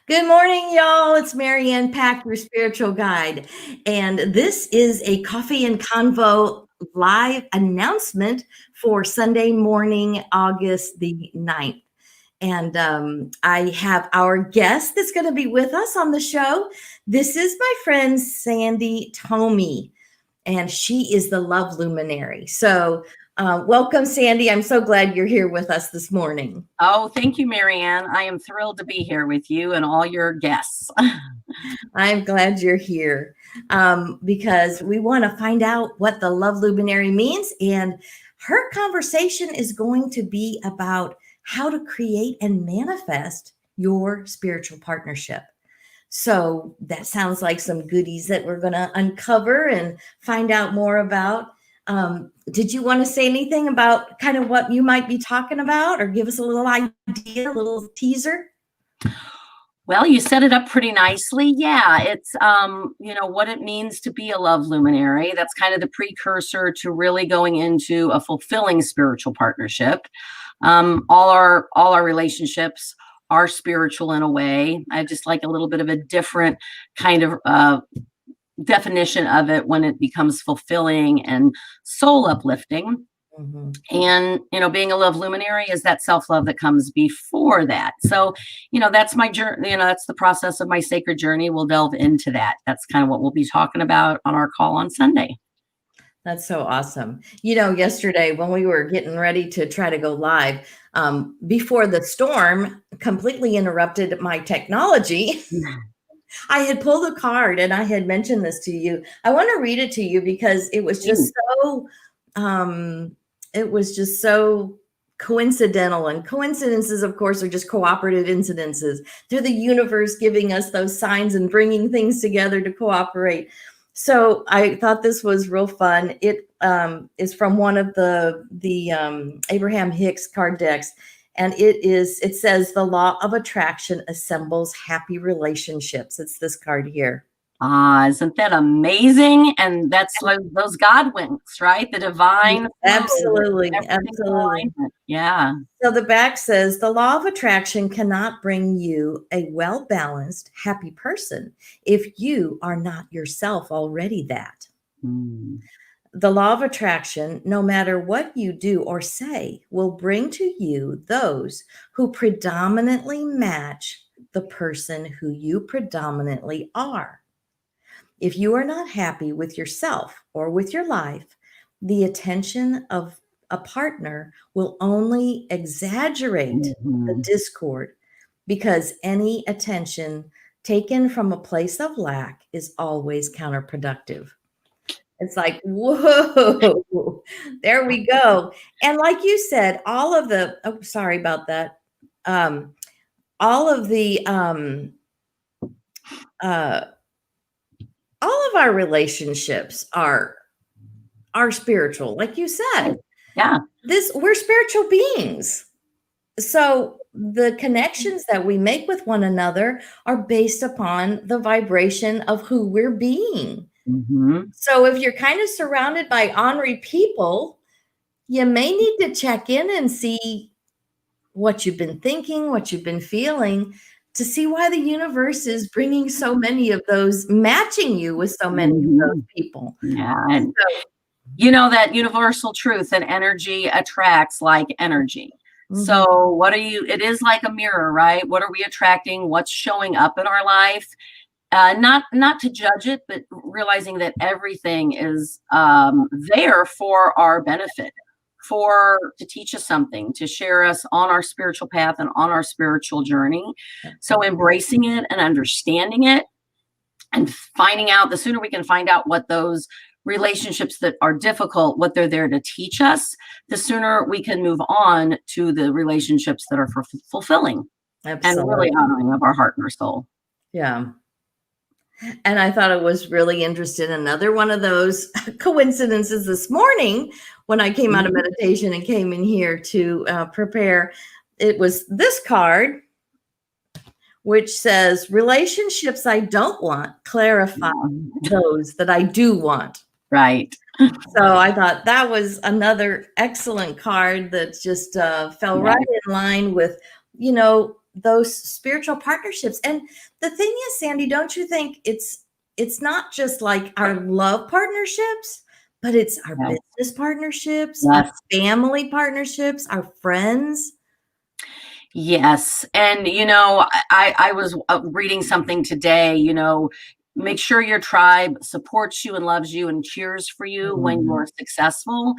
Good morning, y'all. It's Marianne Pack, your spiritual guide. And this is a Coffee and Convo live announcement for Sunday morning, August the 9th. And I have our guest that's going to be with us on the show. This is my friend, Sandy Tomey, and she is the love luminary. So welcome, Sandy. I'm so glad you're here with us this morning. Oh, thank you, Marianne. I am thrilled to be here with you and all your guests. I'm glad you're here because we want to find out what the love luminary means. And her conversation is going to be about how to create and manifest your spiritual partnership. So that sounds like some goodies that we're going to uncover and find out more about. Did you want to say anything about kind of what you might be talking about, or give us a little idea, a little teaser? Well, you set it up pretty nicely. Yeah, it's what it means to be a love luminary. That's kind of the precursor to really going into a fulfilling spiritual partnership. All our relationships are spiritual in a way. I just like a little bit of a different kind of definition of it when it becomes fulfilling and soul uplifting. Mm-hmm. And being a love luminary is that self-love that comes before that. So that's my journey. That's the process of my sacred journey. We'll delve into that. That's kind of what we'll be talking about on our call on Sunday. That's so awesome. Yesterday when we were getting ready to try to go live, before the storm completely interrupted my technology, I had pulled a card and I had mentioned this to you. I want to read it to you because it was just so coincidental, and coincidences, of course, are just cooperative incidences. They're the universe giving us those signs and bringing things together to cooperate. So I thought this was real fun. It is from one of the Abraham Hicks card decks. And it says the law of attraction assembles happy relationships. It's this card here. Isn't that amazing? And that's like those God winks, right? The divine. Absolutely. Yeah. So the back says the law of attraction cannot bring you a well-balanced, happy person if you are not yourself already that. The law of attraction, no matter what you do or say, will bring to you those who predominantly match the person who you predominantly are. If you are not happy with yourself or with your life, the attention of a partner will only exaggerate the discord, because any attention taken from a place of lack is always counterproductive. It's like, whoa, there we go. And like you said, all of our relationships are spiritual, like you said. Yeah. We're spiritual beings. So the connections that we make with one another are based upon the vibration of who we're being. Mm-hmm. So if you're kind of surrounded by ornery people, you may need to check in and see what you've been thinking, what you've been feeling, to see why the universe is bringing so many of those, matching you with so many of those people. Yeah. And that universal truth, and energy attracts like energy. Mm-hmm. So it is like a mirror, right? What are we attracting? What's showing up in our life? Not to judge it, but realizing that everything is there for our benefit, to teach us something, to share us on our spiritual path and on our spiritual journey. So embracing it and understanding it and finding out, the sooner we can find out what those relationships that are difficult, what they're there to teach us, the sooner we can move on to the relationships that are fulfilling. Absolutely. And really honoring of our heart and our soul. Yeah. And I thought it was really interesting. Another one of those coincidences this morning when I came out of meditation and came in here to prepare, it was this card, which says, relationships I don't want clarify those that I do want. Right. So I thought that was another excellent card that just fell right in line with, those spiritual partnerships. And the thing is, Sandy, don't you think it's not just like our love partnerships, but it's our Yes. business partnerships, our Yes. family partnerships, our friends. Yes. And, I was reading something today, make sure your tribe supports you and loves you and cheers for you when you're successful.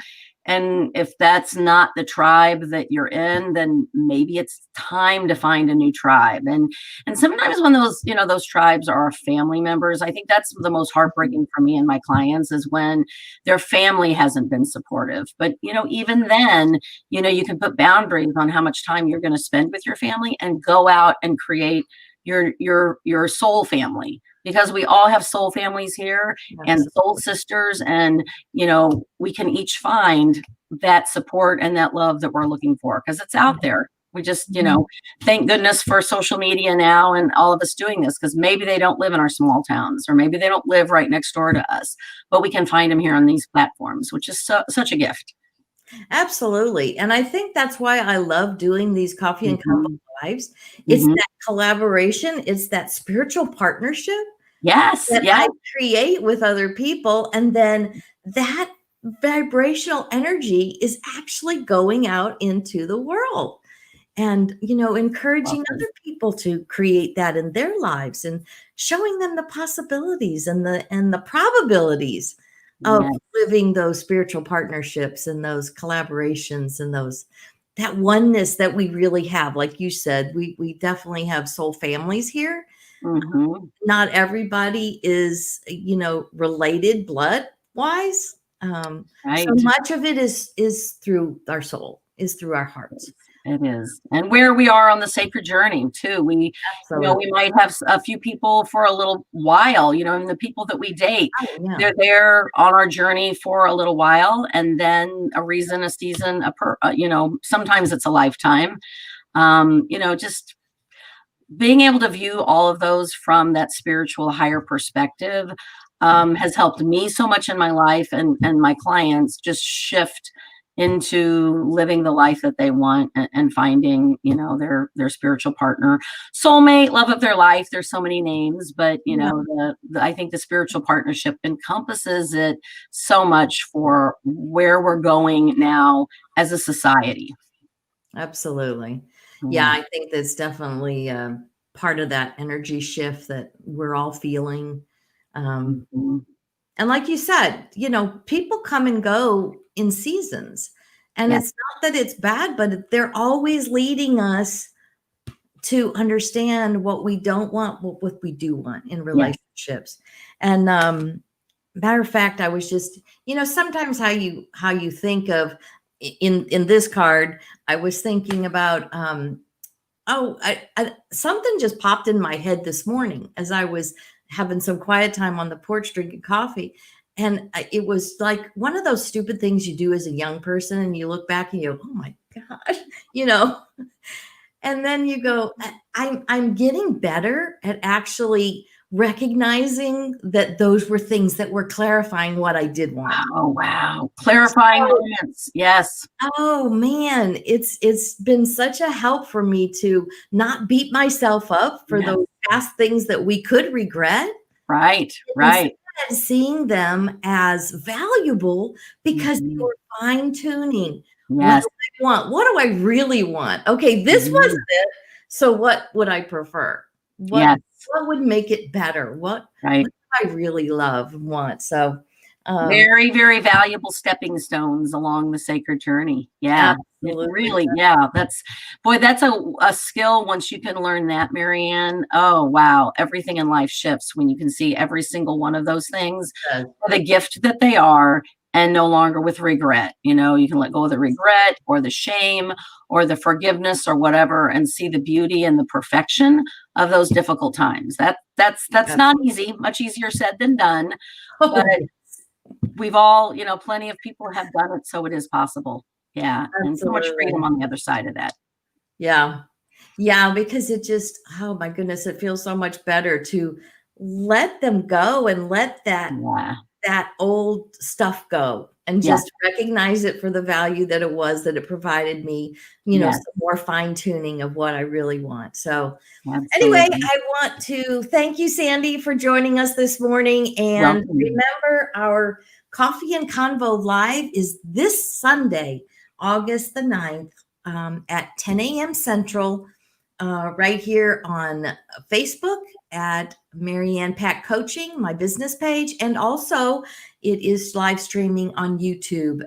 And if that's not the tribe that you're in, then maybe it's time to find a new tribe. And sometimes when those tribes are family members, I think that's the most heartbreaking for me and my clients, is when their family hasn't been supportive. But, even then, you can put boundaries on how much time you're going to spend with your family and go out and create your soul family, because we all have soul families here and soul sisters, and we can each find that support and that love that we're looking for, because it's out there. We just, thank goodness for social media now and all of us doing this, because maybe they don't live in our small towns, or maybe they don't live right next door to us, but we can find them here on these platforms, which is such a gift. Absolutely. And I think that's why I love doing these Coffee and Convo lives. It's that collaboration. It's that spiritual partnership that I create with other people. And then that vibrational energy is actually going out into the world and, encouraging other people to create that in their lives and showing them the possibilities and the probabilities of living those spiritual partnerships and those collaborations and that oneness that we really have. Like you said, we definitely have soul families here. Not everybody is, related blood wise. So much of it is through our soul, is through our hearts. It is. And where we are on the sacred journey too. We might have a few people for a little while, and the people that we date, they're there on our journey for a little while, and then a reason, a season, sometimes it's a lifetime. Just being able to view all of those from that spiritual higher perspective has helped me so much in my life, and my clients just shift into living the life that they want, and finding, their spiritual partner, soulmate, love of their life. There's so many names, but I think the spiritual partnership encompasses it so much for where we're going now as a society. Absolutely. Yeah, I think that's definitely part of that energy shift that we're all feeling. And like you said, people come and go in seasons. And it's not that it's bad, but they're always leading us to understand what we don't want, what we do want in relationships. And matter of fact, I was just, sometimes how you think of in this card, I was thinking about something just popped in my head this morning as I was having some quiet time on the porch drinking coffee. And it was like one of those stupid things you do as a young person, and you look back and you go, oh my God, and then you go, I'm getting better at actually recognizing that those were things that were clarifying what I did want. Oh, wow. Clarifying moments. Yes. Oh man, it's been such a help for me to not beat myself up for those past things that we could regret. Right. Instead, seeing them as valuable because they were fine tuning. Yes. What do I want? What do I really want? Okay, this was it. So what would I prefer? What would make it better? What do I really love and want? So very, very valuable stepping stones along the sacred journey. Yeah. Absolutely. Really. That's a skill. Once you can learn that, Marianne, oh, wow. Everything in life shifts when you can see every single one of those things for the gift that they are, and no longer with regret. You can let go of the regret or the shame or the forgiveness or whatever, and see the beauty and the perfection of those difficult times. That's not easy. Much easier said than done. But we've all, plenty of people have done it, so it is possible. Yeah. Absolutely. And so much freedom on the other side of that. Yeah. Yeah, because it just, oh my goodness, it feels so much better to let them go and let that that old stuff go and Yes. just recognize it for the value that it was, that it provided me, Yes. some more fine tuning of what I really want. So Absolutely. anyway, I want to thank you, Sandy, for joining us this morning. And Welcome. remember, our Coffee and Convo Live is this Sunday, August the 9th, at 10 a.m. Central, right here on Facebook at Marianne Pack Coaching, my business page. And also it is live streaming on YouTube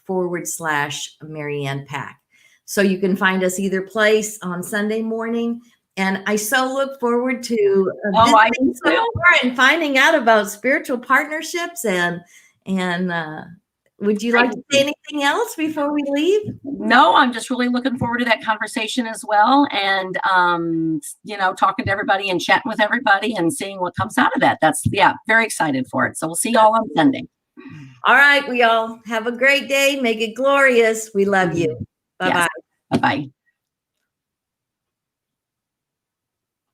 /Marianne Pack. So you can find us either place on Sunday morning. And I so look forward to visiting some more and finding out about spiritual partnerships. And would you like to say anything else before we leave? No, I'm just really looking forward to that conversation as well. And, talking to everybody and chatting with everybody and seeing what comes out of that. That's, very excited for it. So we'll see you all on Sunday. All right. We all have a great day. Make it glorious. We love you. Bye-bye. Yes. Bye-bye.